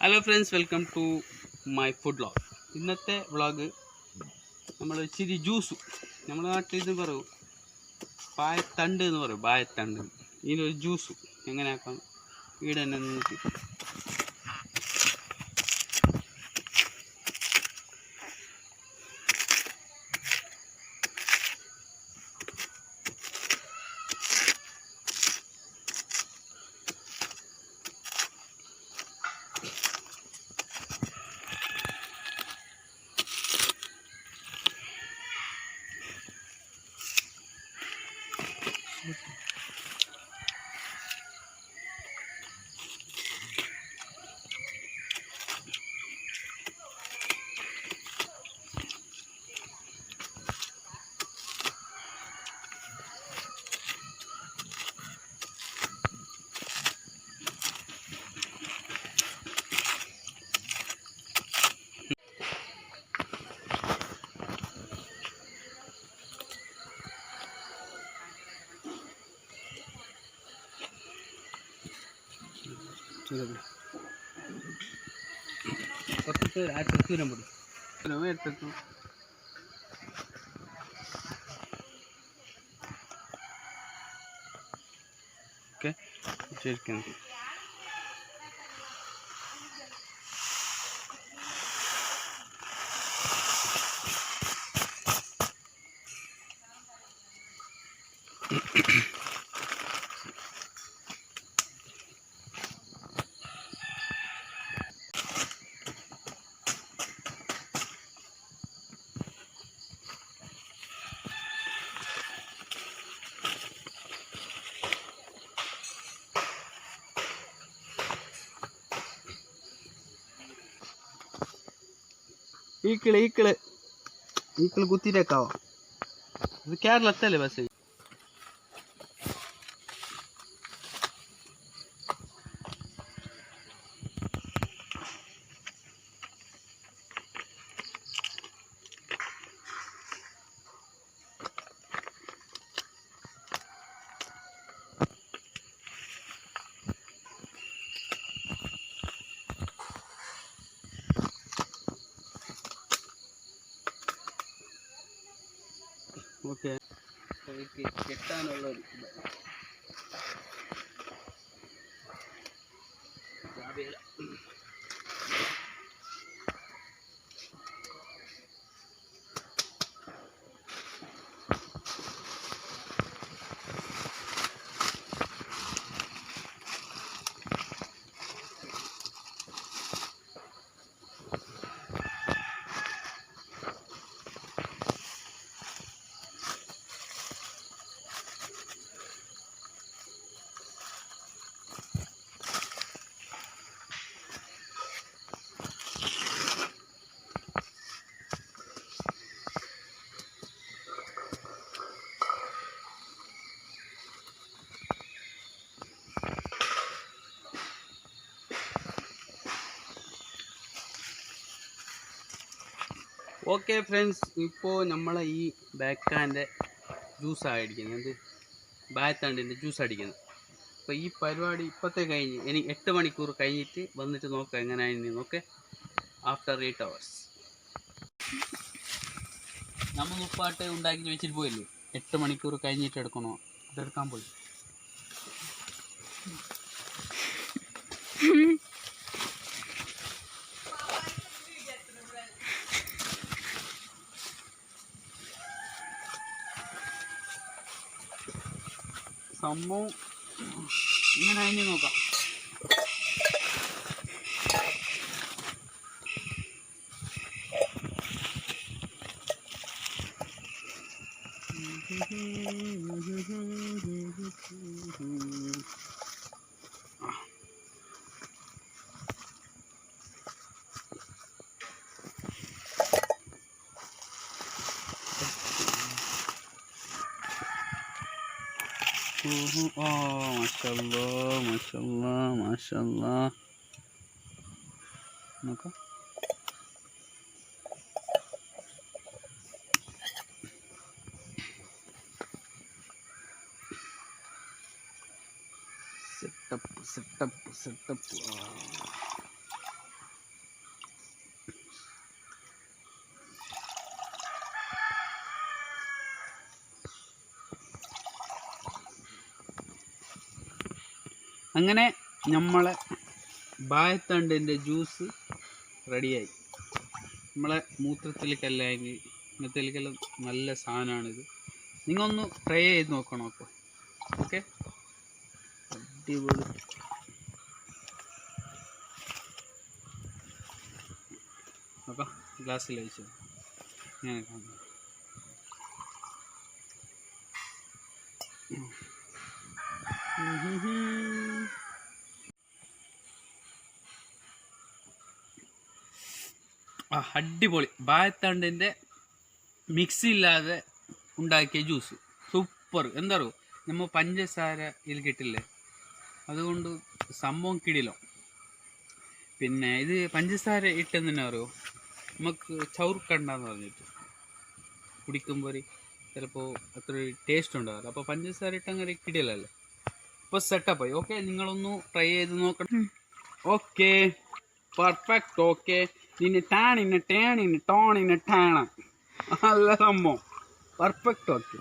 Hello friends, welcome to my food vlog. ഇന്നത്തെ vlog നമ്മൾ ഇച്ചിരി ജ്യൂസ്, നമ്മുടെ നാട്ടിൽ ഇത് പറയും പായത്തണ്ട് എന്ന് പറയും. പായത്തണ്ട് ഇതിനൊരു ജ്യൂസ് എങ്ങനെയാക്കാം ഇവിടെ തന്നെ നോക്കി. ദൂരം പൊടി എടുത്തു. ഓക്കെ, ശരിക്കും ഈക്കിള് കുത്തിയിട്ടേക്കാവോ? ഇത് കേരളത്തല്ലേ ബസ്? ഓക്കെ, കെട്ടാനുള്ള ഓക്കെ ഫ്രണ്ട്സ്, ഇപ്പോൾ നമ്മളെ ഈ ബാക്കാൻ്റെ ജ്യൂസാണ് അടിക്കുന്നത്, ബായത്തണ്ടിൻ്റെ ജ്യൂസ് അടിക്കുന്നത്. അപ്പോൾ ഈ പരിപാടി ഇപ്പോഴത്തെ കഴിഞ്ഞ് ഇനി 8 മണിക്കൂർ കഴിഞ്ഞിട്ട് വന്നിട്ട് നോക്കാം എങ്ങനെയാണെന്ന്. Okay, after 8 hours. നമ്മൾ ഉപ്പാട്ട് ഉണ്ടാക്കി വെച്ചിട്ട് പോയില്ലേ 8 മണിക്കൂർ കഴിഞ്ഞിട്ട് എടുക്കണോ അതെടുക്കാൻ പോയി. സംഭവം ഇങ്ങനെ അഴിഞ്ഞ് നോക്കാം. മാഷല്ലാ മാഷല്ലാ മാഷല്ലാ നോക്കാം. സെറ്റപ്പ്. അങ്ങനെ നമ്മളെ ബായത്തണ്ടിൻ്റെ ജ്യൂസ് റെഡിയായി. നമ്മളെ മൂത്രത്തിലേക്കല്ലെങ്കിൽ ഇങ്ങനത്തേക്കെല്ലാം നല്ല സാധനമാണിത്. നിങ്ങളൊന്ന് ട്രൈ ചെയ്ത് നോക്കണം. അപ്പോൾ ഓക്കെ, അടിപൊളി. നോക്കാം ഗ്ലാസ്സിൽ ഒഴിച്ചത് ഞാൻ കാണാം. അടിപൊളി ബായത്തണ്ടിൻ്റെ മിക്സി ഇല്ലാതെ ഉണ്ടാക്കിയ ജ്യൂസ് സൂപ്പർ. എന്താ പറയുക, നമ്മൾ പഞ്ചസാര ഇതിൽ കിട്ടില്ലേ, അതുകൊണ്ട് സംഭവം കിടിലോ. പിന്നെ ഇത് പഞ്ചസാര ഇട്ടെന്ന് തന്നെ അറിയുമോ, നമുക്ക് ചൗർക്കണ്ടെന്ന് പറഞ്ഞിട്ട് കുടിക്കുമ്പോൾ ചിലപ്പോൾ അത്ര ടേസ്റ്റ് ഉണ്ടാവില്ല. അപ്പോൾ പഞ്ചസാര ഇട്ടങ്ങനെ കിടിലല്ലേ. അപ്പോൾ സെറ്റപ്പായി. ഓക്കെ, നിങ്ങളൊന്ന് ട്രൈ ചെയ്ത് നോക്കണം. Okay, perfect. ഓക്കെ, നിന്നെ ടാണിന് ടേണിന് ടോണിന് ടാണ നല്ല സംഭവം പെർഫെക്റ്റ്. ഓക്കെ.